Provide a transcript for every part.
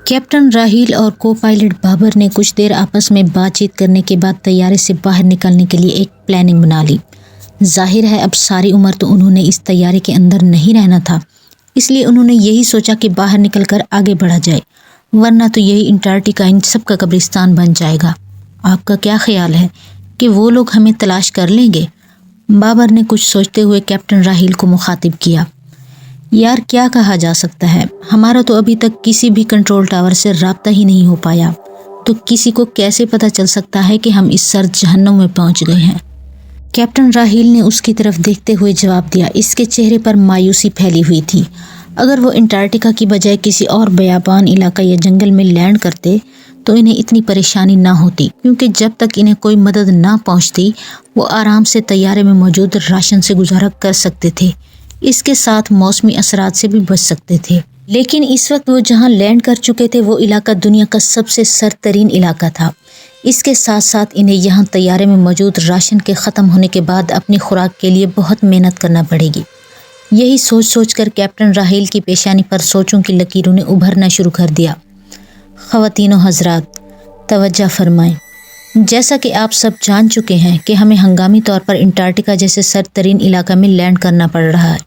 Captain राहील और को pilot Babar ने कुछ देर आपस में बातचीत करने के बाद तैयारे से बाहर निकलने के लिए एक प्लानिंग बना ली। जाहिर है अब सारी उम्र तो उन्होंने इस तैयारे के अंदर नहीं रहना था, इसलिए उन्होंने यही सोचा कि बाहर निकलकर आगे बढ़ा जाए, वरना तो यही अंटार्कटिका इन सब का कब्रिस्तान बन जाएगा। आपका क्या ख्याल है कि वो लोग हमें तलाश कर लेंगे? बाबर ने कुछ सोचते हुए कैप्टन राहील को मुखातिब किया। यार क्या कहा जा सकता है, हमारा तो अभी तक किसी भी कंट्रोल टावर से राब्ता ही नहीं हो पाया, तो किसी को कैसे पता चल सकता है कि हम इस सर्द जहन्नुम में पहुंच गए हैं। कैप्टन राहील ने उसकी तरफ देखते हुए जवाब दिया। इसके चेहरे पर मायूसी फैली हुई थी। अगर वो अंटार्कटिका की बजाय किसी और बयाबान इलाका या जंगल में लैंड करते तो इन्हें इतनी परेशानी ना होती, क्योंकि जब तक इन्हें कोई मदद ना पहुंचती वो आराम से तैयारे में मौजूद राशन से गुजारा कर सकते थे। इसके साथ मौसमी असरात से भी बच सकते थे। लेकिन इस वक्त वो जहां लैंड कर चुके थे वो इलाका दुनिया का सबसे सर्दतरीन इलाका था। इसके साथ साथ इन्हें यहाँ तैयारे में मौजूद राशन के ख़त्म होने के बाद अपनी खुराक के लिए बहुत मेहनत करना पड़ेगी। यही सोच सोच कर कैप्टन राहील की पेशानी पर सोचों की लकीरों ने उभरना शुरू कर दिया। ख़वातीनो हज़रात, तवज्जो फरमाएं। जैसा कि आप सब जान चुके हैं कि हमें हंगामी तौर पर अंटार्कटिका जैसे सर्दतरीन इलाका में लैंड करना पड़ रहा है,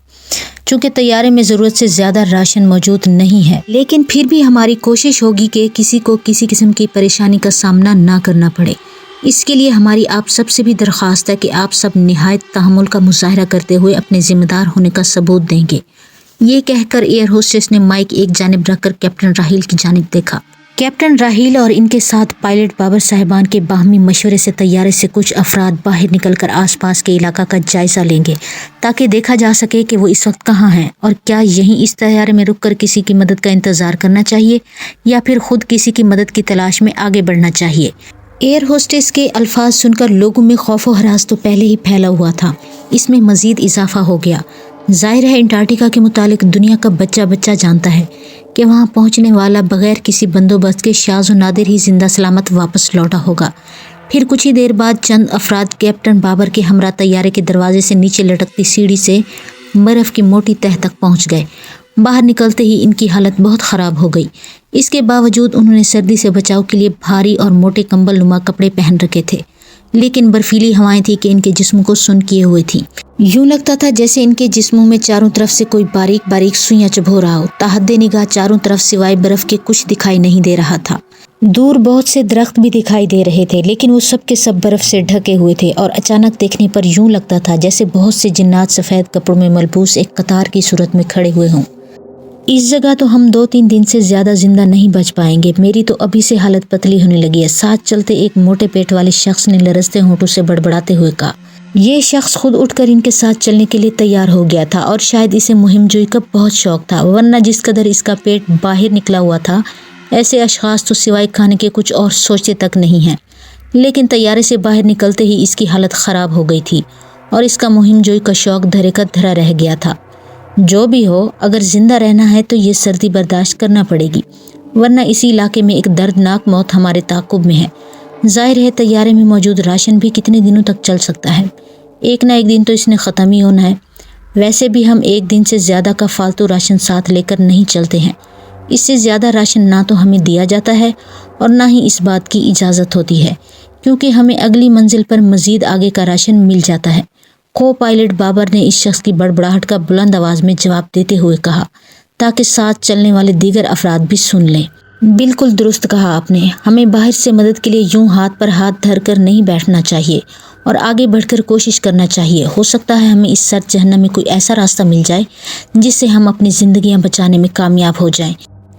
चूँकि तैयारे में ज़रूरत से ज़्यादा राशन मौजूद नहीं है। लेकिन फिर भी हमारी कोशिश होगी कि किसी को किसी किस्म की परेशानी का सामना ना करना पड़े। इसके लिए हमारी आप सब से भी दरख्वास्त है कि आप सब निहायत तहम्मुल का मुजाहरा करते हुए अपने ज़िम्मेदार होने का सबूत देंगे। ये कहकर एयर होस्टेस ने माइक एक जानिब रखकर कैप्टन राहील की जानिब देखा। कैप्टन राहील और इनके साथ पायलट बाबर साहिबान के बाहमी मशवरे से तैयारे से कुछ अफराद बाहर निकलकर आसपास के इलाका का जायजा लेंगे, ताकि देखा जा सके कि वो इस वक्त कहाँ हैं और क्या यहीं इस तैयारे में रुककर किसी की मदद का इंतज़ार करना चाहिए या फिर खुद किसी की मदद की तलाश में आगे बढ़ना चाहिए। एयर होस्टेस के अल्फाज सुनकर लोगों में खौफ व हरास तो पहले ही फैला हुआ था, इसमें मज़ीद इजाफा हो गया। जाहिर है अंटार्कटिका के मुतालिक दुनिया का बच्चा बच्चा जानता है कि वहां पहुंचने वाला बगैर किसी बंदोबस्त के शाज़ व नादिर ही जिंदा सलामत वापस लौटा होगा। फिर कुछ ही देर बाद चंद अफराद कैप्टन बाबर के हमरा तैयारे के दरवाजे से नीचे लटकती सीढ़ी से बर्फ़ की मोटी तह तक पहुंच गए। बाहर निकलते ही इनकी हालत बहुत ख़राब हो गई। इसके बावजूद उन्होंने सर्दी से बचाव के लिए भारी और मोटे कंबल नुमा कपड़े पहन रखे थे, लेकिन बर्फीली हवाएं थी कि इनके जिस्म को सुन्न किए हुए थी। यूं लगता था जैसे इनके जिस्मों में चारों तरफ से कोई बारीक बारीक सुइयां चुभो रहा हो। ताहद्दे निगाह चारों तरफ सिवाय बर्फ के कुछ दिखाई नहीं दे रहा था। दूर बहुत से दरख्त भी दिखाई दे रहे थे, लेकिन वो सब के सब बर्फ से ढके हुए थे और अचानक देखने पर यूं लगता था जैसे बहुत से जिन्नात सफ़ेद कपड़ों में मलबूस एक कतार की सूरत में खड़े हुए हों। इस जगह तो हम 2-3 दिन से ज़्यादा जिंदा नहीं बच पाएंगे। मेरी तो अभी से हालत पतली होने लगी है। साथ चलते एक मोटे पेट वाले शख्स ने लरजते होंठों से बड़बड़ाते हुए कहा। ये शख्स खुद उठकर इनके साथ चलने के लिए तैयार हो गया था और शायद इसे मुहिमजोई का बहुत शौक था, वरना जिस कदर इसका पेट बाहर निकला हुआ था ऐसे अशखास तो सिवाय खाने के कुछ और सोचते तक नहीं हैं। लेकिन तैयारे से बाहर निकलते ही इसकी हालत ख़राब हो गई थी और इसका मुहिमजोई का शौक धरे का धरा रह गया था। जो भी हो, अगर ज़िंदा रहना है तो ये सर्दी बर्दाश्त करना पड़ेगी, वरना इसी इलाके में एक दर्दनाक मौत हमारे ताक़ुब में है। ज़ाहिर है तैयारे में मौजूद राशन भी कितने दिनों तक चल सकता है, एक ना एक दिन तो इसने ख़त्म ही होना है। वैसे भी हम एक दिन से ज़्यादा का फालतू राशन साथ लेकर नहीं चलते हैं। इससे ज़्यादा राशन ना तो हमें दिया जाता है और ना ही इस बात की इजाज़त होती है, क्योंकि हमें अगली मंजिल पर मज़ीद आगे का राशन मिल जाता है। को पायलट बाबर ने इस शख्स की बड़बड़ाहट का बुलंद आवाज़ में जवाब देते हुए कहा, ताकि साथ चलने वाले दीगर अफराद भी सुन लें। बिल्कुल दुरुस्त कहा आपने। हमें बाहर से मदद के लिए यूं हाथ पर हाथ धर कर नहीं बैठना चाहिए और आगे बढ़कर कोशिश करना चाहिए। हो सकता है हमें इस सर्द जहन्नम में कोई ऐसा रास्ता मिल जाए जिससे हम अपनी ज़िंदगियां बचाने में कामयाब हो जाएं।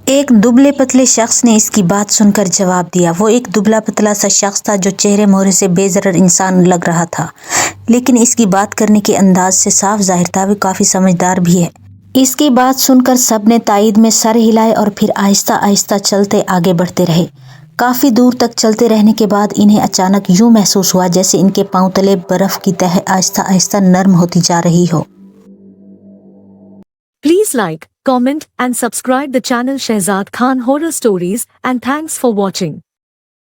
एक दुबले पतले शख्स ने इसकी बात सुनकर जवाब दिया। वो एक दुबला पतला सा शख्स था जो चेहरे मोहरे से बेज़रर इंसान लग रहा था, लेकिन इसकी बात करने के अंदाज से साफ जाहिर था वो काफ़ी समझदार भी है। इसकी बात सुनकर सब ने तायद में सर हिलाए और फिर आहिस्ता आहिस्ता चलते आगे बढ़ते रहे। काफ़ी दूर तक चलते रहने के बाद इन्हें अचानक यूं महसूस हुआ जैसे इनके पांव तले बर्फ़ की तह आहिस्ता आहिस्ता नरम होती जा रही हो। Please like, comment and subscribe the channel Shehzad Khan Horror Stories, and thanks for watching.